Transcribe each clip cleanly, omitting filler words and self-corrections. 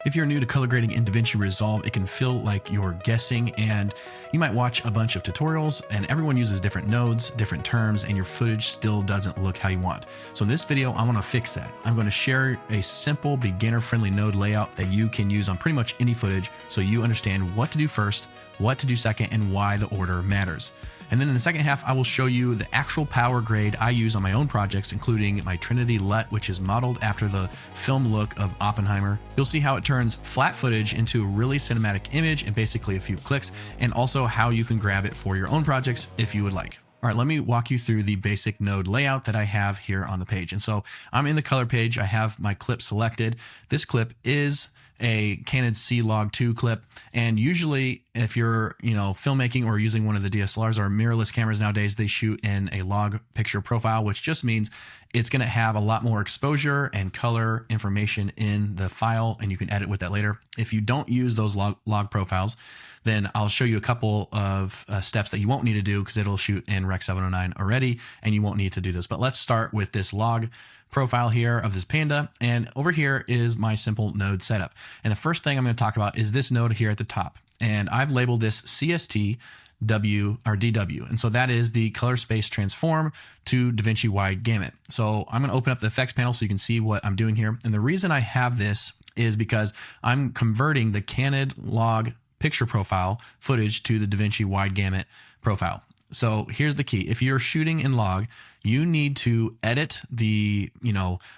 If you're new to color grading in DaVinci Resolve, it can feel like you're guessing, and you might watch a bunch of tutorials and everyone uses different nodes, different terms, and your footage still doesn't look how you want. So in this video, I want to fix that. I'm going to share a simple beginner-friendly node layout that you can use on pretty much any footage so you understand what to do first, what to do second, and why the order matters. And then in the second half, I will show you the actual power grade I use on my own projects, including my Trinity LUT, which is modeled after the film look of Oppenheimer. You'll see how it turns flat footage into a really cinematic image in basically a few clicks, and also how you can grab it for your own projects if you would like. All right, let me walk you through the basic node layout that I have here on the page. And so I'm in the color page. I have my clip selected. This clip is a Canon C-Log2 clip. And usually if you're, filmmaking or using one of the DSLRs or mirrorless cameras nowadays, they shoot in a log picture profile, which just means it's going to have a lot more exposure and color information in the file, and you can edit with that later. If you don't use those log profiles, then I'll show you a couple of steps that you won't need to do because it'll shoot in Rec 709 already, and you won't need to do this. But let's start with this log profile here of this panda, and over here is my simple node setup. And the first thing I'm going to talk about is this node here at the top, and I've labeled this CST W or DW, and so that is the color space transform to DaVinci wide gamut. So I'm going to open up the effects panel so you can see what I'm doing here. And the reason I have this is because I'm converting the Canon log picture profile footage to the DaVinci wide gamut profile. So here's the key. If you're shooting in log, you need to edit the,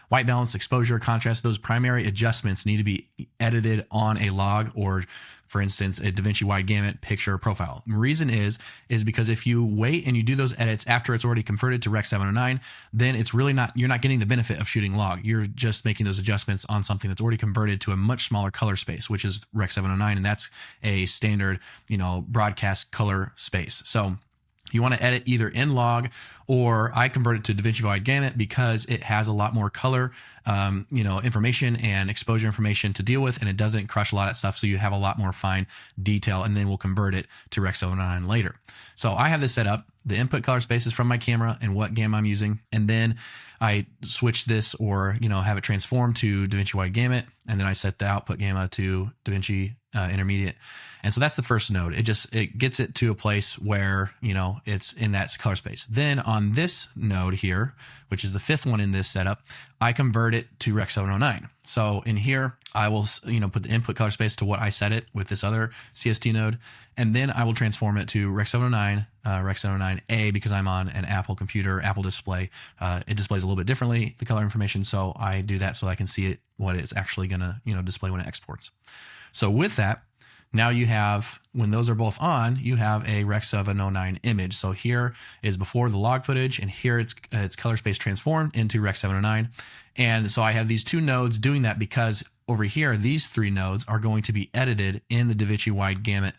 white balance, exposure, contrast. Those primary adjustments need to be edited on a log or, for instance, a DaVinci wide gamut picture profile. The reason is because if you wait and you do those edits after it's already converted to Rec 709, then it's really you're not getting the benefit of shooting log. You're just making those adjustments on something that's already converted to a much smaller color space, which is Rec 709, and that's a standard, broadcast color space. So you want to edit either in log, or I convert it to DaVinci wide gamut because it has a lot more color, information and exposure information to deal with, and it doesn't crush a lot of stuff. So you have a lot more fine detail, and then we'll convert it to Rec 709 later. So I have this set up. The input color space is from my camera and what gamma I'm using. And then I switch this or, have it transform to DaVinci wide gamut. And then I set the output gamma to DaVinci intermediate. And so that's the first node. It gets it to a place where, it's in that color space. Then on this node here, which is the fifth one in this setup, I convert it to Rec 709. So in here, I will, put the input color space to what I set it with this other CST node. And then I will transform it to Rec 709, Rec 709A, because I'm on an Apple computer, Apple display. It displays a little bit differently, the color information. So I do that so I can see what it's actually going to, display when it exports. So with that, now you have, when those are both on, you have a Rec 709 image. So here is before the log footage, and here it's color space transformed into Rec 709. And so I have these two nodes doing that because over here, these three nodes are going to be edited in the DaVinci wide gamut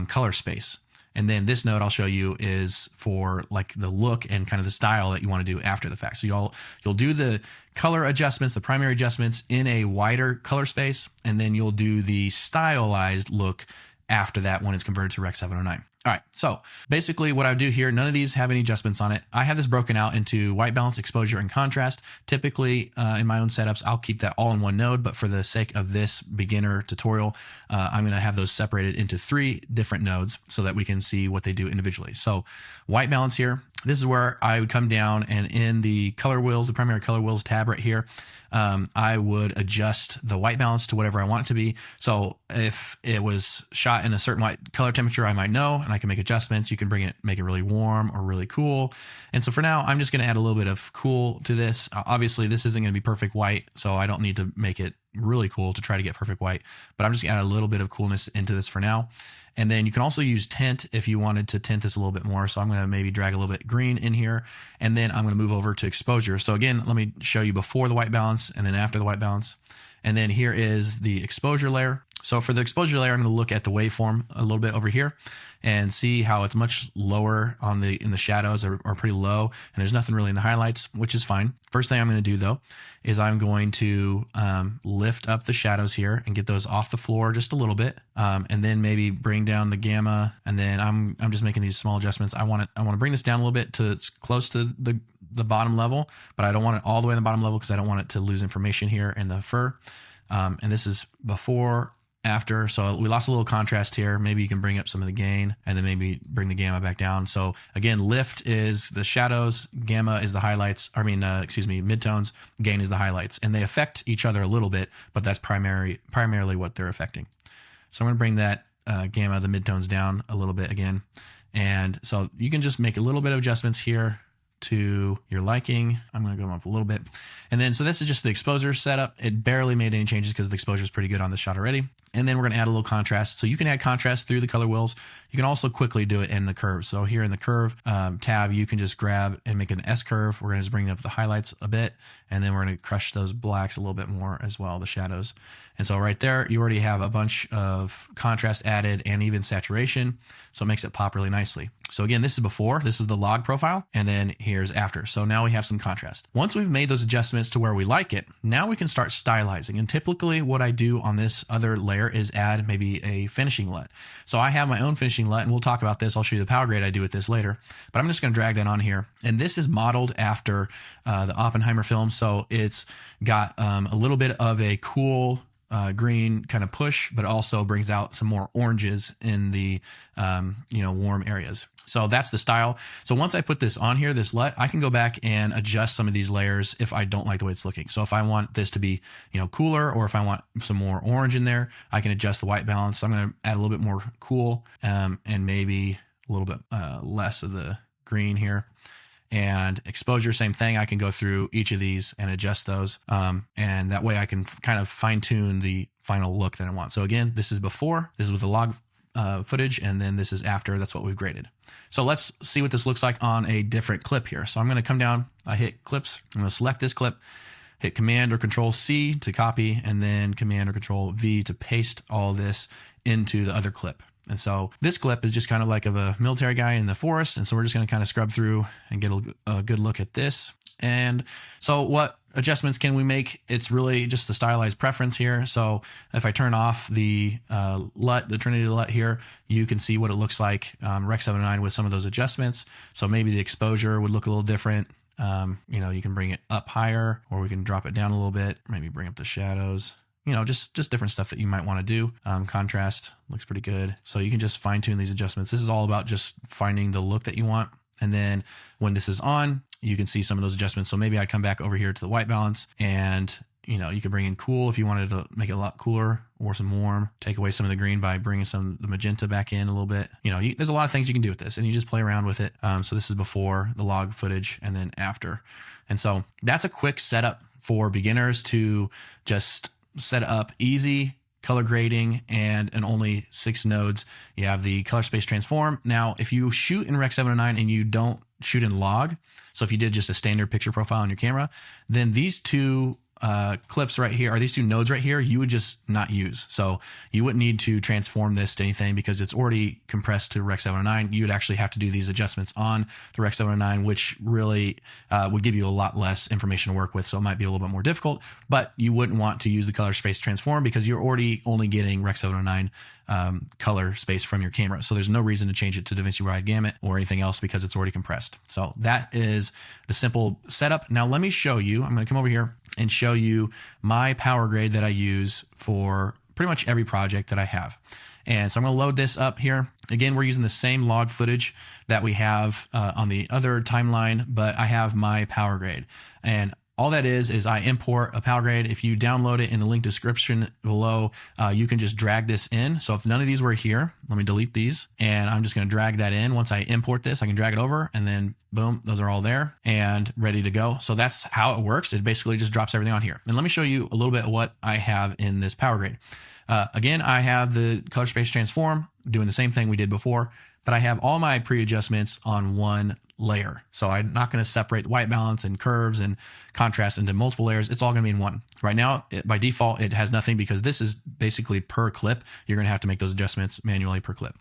color space. And then this node I'll show you is for like the look and kind of the style that you want to do after the fact. So you'll do the color adjustments, the primary adjustments in a wider color space, and then you'll do the stylized look after that when it's converted to Rec 709. All right, so basically what I do here, none of these have any adjustments on it. I have this broken out into white balance, exposure, and contrast. Typically in my own setups, I'll keep that all in one node, but for the sake of this beginner tutorial, I'm gonna have those separated into three different nodes so that we can see what they do individually. So white balance here, this is where I would come down, and in the color wheels, the primary color wheels tab right here, I would adjust the white balance to whatever I want it to be. So if it was shot in a certain white color temperature, I might know, and I can make adjustments. You can make it really warm or really cool. And so for now, I'm just going to add a little bit of cool to this. Obviously, this isn't going to be perfect white, so I don't need to make it really cool to try to get perfect white, but I'm just going to add a little bit of coolness into this for now. And then you can also use tint if you wanted to tint this a little bit more. So I'm going to maybe drag a little bit green in here, and then I'm going to move over to exposure. So again, let me show you before the white balance and then after the white balance. And then here is the exposure layer. So for the exposure layer, I'm going to look at the waveform a little bit over here and see how it's much lower in the shadows are pretty low, and there's nothing really in the highlights, which is fine. First thing I'm going to do though is I'm going to lift up the shadows here and get those off the floor just a little bit, and then maybe bring down the gamma. And then I'm just making these small adjustments. I want to bring this down a little bit to it's close to the bottom level, but I don't want it all the way in the bottom level because I don't want it to lose information here in the fur. And this is before, after. So we lost a little contrast here. Maybe you can bring up some of the gain and then maybe bring the gamma back down. So again, lift is the shadows, gamma is the highlights. Midtones, gain is the highlights, and they affect each other a little bit, but that's primarily what they're affecting. So I'm going to bring that gamma, the midtones, down a little bit again. And so you can just make a little bit of adjustments here to your liking. I'm going to go up a little bit. And then, so this is just the exposure setup. It barely made any changes because the exposure is pretty good on this shot already. And then we're going to add a little contrast. So you can add contrast through the color wheels. You can also quickly do it in the curve. So here in the curve tab, you can just grab and make an S curve. We're going to just bring up the highlights a bit, and then we're going to crush those blacks a little bit more as well, the shadows. And so right there, you already have a bunch of contrast added and even saturation. So it makes it pop really nicely. So again, this is before, this is the log profile, and then here's after. So now we have some contrast. Once we've made those adjustments to where we like it, now we can start stylizing. And typically what I do on this other layer is add maybe a finishing LUT. So I have my own finishing LUT, and we'll talk about this. I'll show you the power grade I do with this later, but I'm just going to drag that on here. And this is modeled after the Oppenheimer film. So it's got a little bit of a cool green kind of push, but also brings out some more oranges in the warm areas. So that's the style. So once I put this on here, this LUT, I can go back and adjust some of these layers if I don't like the way it's looking. So if I want this to be, cooler, or if I want some more orange in there, I can adjust the white balance. I'm going to add a little bit more cool and maybe a little bit less of the green here. And exposure, same thing. I can go through each of these and adjust those. And that way I can kind of fine tune the final look that I want. So again, this is before, this is with the log footage, and then this is after. That's what we've graded. So let's see what this looks like on a different clip here. So I'm going to come down, I hit clips, I'm going to select this clip, hit Command or Control C to copy, and then Command or Control V to paste all this into the other clip. And so this clip is just kind of like of a military guy in the forest. And so we're just going to kind of scrub through and get a good look at this. And so what adjustments can we make? It's really just the stylized preference here. So if I turn off the LUT, the Trinity LUT here, you can see what it looks like Rec. 709 with some of those adjustments. So maybe the exposure would look a little different. You can bring it up higher, or we can drop it down a little bit, maybe bring up the shadows. Just different stuff that you might want to do. Contrast looks pretty good. So you can just fine tune these adjustments. This is all about just finding the look that you want. And then when this is on, you can see some of those adjustments. So maybe I'd come back over here to the white balance, and you could bring in cool if you wanted to make it a lot cooler, or some warm, take away some of the green by bringing some of the magenta back in a little bit. There's a lot of things you can do with this, and you just play around with it. So this is before the log footage and then after. And so that's a quick setup for beginners to just set up easy color grading and only 6 nodes. You have the color space transform. Now, if you shoot in Rec. 709 and you don't shoot in log, so if you did just a standard picture profile on your camera, then these two clips right here, or these two nodes right here, you would just not use. So you wouldn't need to transform this to anything because it's already compressed to Rec. 709. You would actually have to do these adjustments on the Rec. 709, which really would give you a lot less information to work with. So it might be a little bit more difficult, but you wouldn't want to use the color space transform because you're already only getting Rec. 709 color space from your camera. So there's no reason to change it to DaVinci Wide Gamut or anything else because it's already compressed. So that is the simple setup. Now let me show you, I'm going to come over here and show you my power grade that I use for pretty much every project that I have. And so I'm going to load this up here. Again, we're using the same log footage that we have on the other timeline, but I have my power grade. And all that is I import a power grade. If you download it in the link description below, you can just drag this in. So if none of these were here, let me delete these, and I'm just going to drag that in. Once I import this, I can drag it over, and then boom, those are all there and ready to go. So that's how it works. It basically just drops everything on here. And let me show you a little bit of what I have in this power grade. Again, I have the color space transform doing the same thing we did before, but I have all my pre-adjustments on one layer. So I'm not going to separate the white balance and curves and contrast into multiple layers. It's all going to be in one. Right now, by default, it has nothing because this is basically per clip. You're going to have to make those adjustments manually per clip.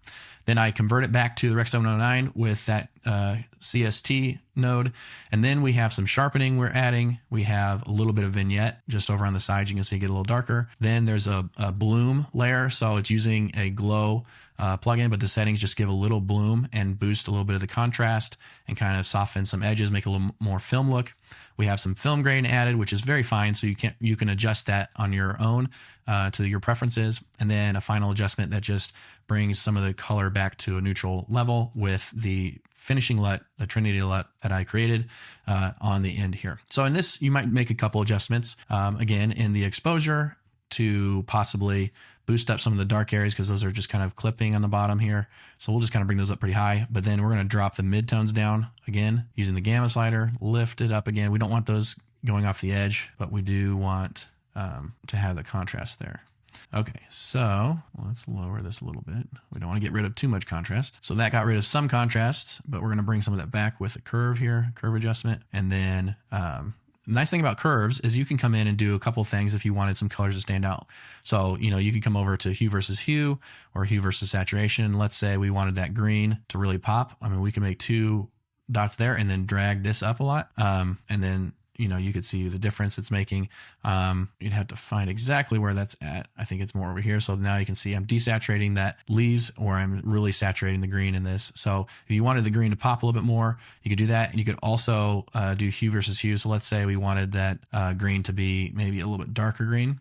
Then I convert it back to the Rec. 709 with that CST node. And then we have some sharpening we're adding. We have a little bit of vignette just over on the side. You can see it get a little darker. Then there's a bloom layer. So it's using a glow plugin, but the settings just give a little bloom and boost a little bit of the contrast and kind of soften some edges, make a little more film look. We have some film grain added, which is very fine. So you can adjust that on your own to your preferences. And then a final adjustment that just brings some of the color back to a neutral level with the finishing LUT, the Trinity LUT that I created on the end here. So in this, you might make a couple adjustments. Again, in the exposure to possibly boost up some of the dark areas because those are just kind of clipping on the bottom here. So we'll just kind of bring those up pretty high, but then we're going to drop the midtones down again using the gamma slider, lift it up again. We don't want those going off the edge, but we do want to have the contrast there. Okay, so let's lower this a little bit. We don't want to get rid of too much contrast. So that got rid of some contrast, but we're going to bring some of that back with a curve here, curve adjustment. And then the nice thing about curves is you can come in and do a couple things if you wanted some colors to stand out. So, you could come over to hue versus hue or hue versus saturation. Let's say we wanted that green to really pop. I mean, we can make 2 dots there and then drag this up a lot. And then you could see the difference it's making. You'd have to find exactly where that's at. I think it's more over here. So now you can see I'm desaturating that leaves, or I'm really saturating the green in this. So if you wanted the green to pop a little bit more, you could do that. And you could also do hue versus hue. So let's say we wanted that green to be maybe a little bit darker green,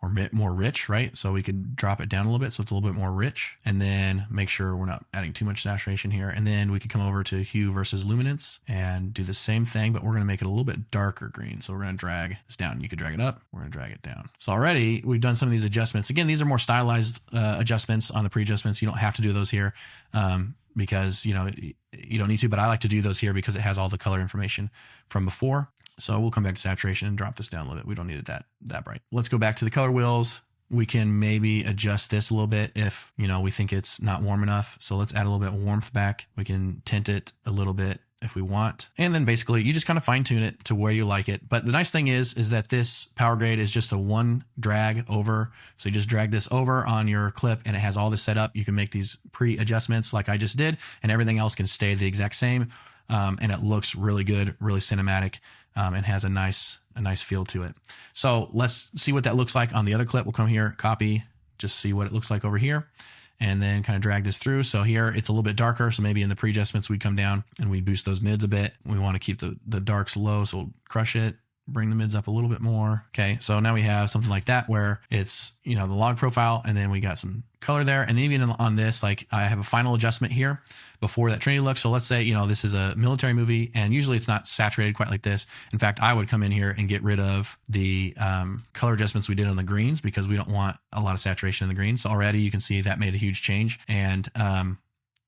or more rich, right? So we could drop it down a little bit so it's a little bit more rich, and then make sure we're not adding too much saturation here. And then we could come over to hue versus luminance and do the same thing, but we're gonna make it a little bit darker green. So we're gonna drag this down. You could drag it up, we're gonna drag it down. So already we've done some of these adjustments. Again, these are more stylized adjustments on the pre-adjustments. You don't have to do those here because you don't need to, but I like to do those here because it has all the color information from before. So we'll come back to saturation and drop this down a little bit. We don't need it that bright. Let's go back to the color wheels. We can maybe adjust this a little bit if, we think it's not warm enough. So let's add a little bit of warmth back. We can tint it a little bit if we want. And then basically you just kind of fine tune it to where you like it. But the nice thing is that this power grade is just a one drag over. So you just drag this over on your clip and it has all this set up. You can make these pre-adjustments like I just did, and everything else can stay the exact same. And it looks really good, really cinematic, and has a nice feel to it. So let's see what that looks like on the other clip. We'll come here, copy, just see what it looks like over here, and then kind of drag this through. So here it's a little bit darker. So maybe in the pre-adjustments, we'd come down and we'd boost those mids a bit. We want to keep the darks low. So we'll crush it, bring the mids up a little bit more. Okay. So now we have something like that where it's, the log profile, and then we got some color there. And even on this, like I have a final adjustment here before that Trinity look. So let's say, this is a military movie, and usually it's not saturated quite like this. In fact, I would come in here and get rid of the color adjustments we did on the greens because we don't want a lot of saturation in the greens. So already you can see that made a huge change. And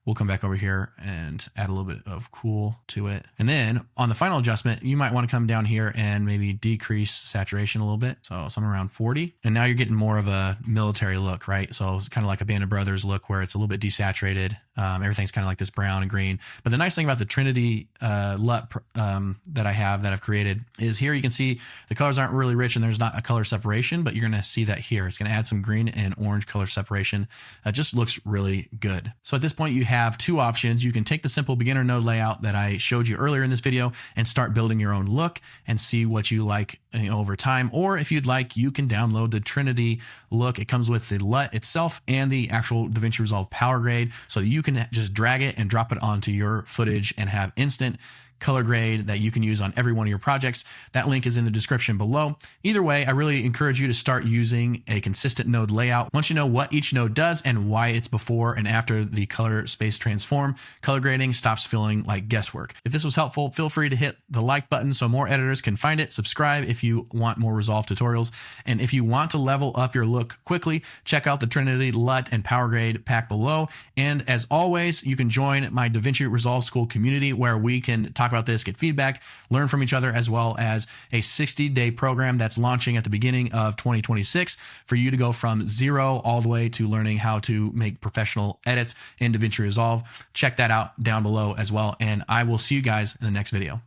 we'll come back over here and add a little bit of cool to it. And then on the final adjustment, you might want to come down here and maybe decrease saturation a little bit. So somewhere around 40. And now you're getting more of a military look, right? So it's kind of like a Band of Brothers look where it's a little bit desaturated. Everything's kind of like this brown and green. But the nice thing about the Trinity LUT that I've created is here you can see the colors aren't really rich and there's not a color separation, but you're going to see that here. It's going to add some green and orange color separation. It just looks really good. So at this point, you have 2 options. You can take the simple beginner node layout that I showed you earlier in this video and start building your own look and see what you like over time. Or if you'd like, you can download the Trinity look. It comes with the LUT itself and the actual DaVinci Resolve power grade, so you can just drag it and drop it onto your footage and have instant color grade that you can use on every one of your projects. That link is in the description below. Either way, I really encourage you to start using a consistent node layout. Once you know what each node does and why it's before and after the color space transform, color grading stops feeling like guesswork. If this was helpful, feel free to hit the like button so more editors can find it. Subscribe if you want more Resolve tutorials. And if you want to level up your look quickly, check out the Trinity LUT and power grade pack below. And as always, you can join my DaVinci Resolve School community where we can talk about this, get feedback, learn from each other, as well as a 60-day program that's launching at the beginning of 2026 for you to go from 0 all the way to learning how to make professional edits in DaVinci Resolve. Check that out down below as well, and I will see you guys in the next video.